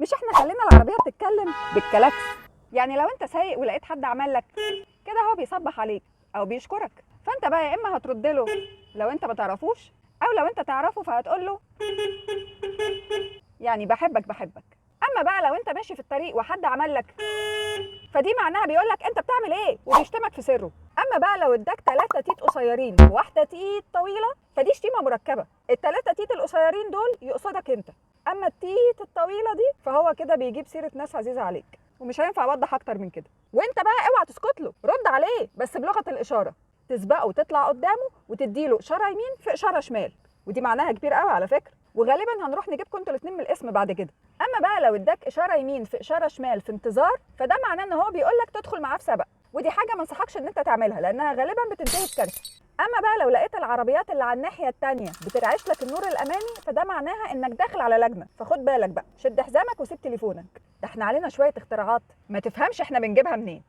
مش احنا خلينا العربيه تتكلم بالكلاكس؟ يعني لو انت سايق ولقيت حد عمل لك كده هو بيصبح عليك او بيشكرك، فانت بقى يا اما هترد له لو انت ما تعرفوش، او لو انت تعرفه فهتقول له يعني بحبك بحبك. اما بقى لو انت ماشي في الطريق وحد عمل لك، فدي معناها بيقول لك انت بتعمل ايه وبيشتمك في سره. اما بقى لو اداك 3 تيت قصيرين وواحده تيت طويله، فدي شتيمه مركبه. ال3 تيت القصيرين دول يقصدك انت، اما التيت الطويله دي فهو كده بيجيب سيره ناس عزيزه عليك، ومش هينفع اوضح اكتر من كده. وانت بقى اوعى تسكت له، رد عليه بس بلغه الاشاره، تسبقه وتطلع قدامه وتديله اشاره يمين في اشاره شمال، ودي معناها كبير قوي على فكره، وغالبا هنروح نجيبكم انتوا الاثنين من الاسم بعد كده. اما بقى لو اداك اشاره يمين في اشاره شمال في انتظار، فده معناه ان هو بيقول لك تدخل معاه في سبق، ودي حاجه ما انصحكش ان انت تعملها لانها غالبا بتنتهي بكارثه. اما بقى لو لقيت العربيات اللي على الناحيه الثانيه بترعش لك النور الامامي، فده معناها انك داخل على لجنه، فخد بالك بقى، شد حزامك وسيب تليفونك. ده احنا علينا شويه اختراعات ما تفهمش احنا بنجيبها منين.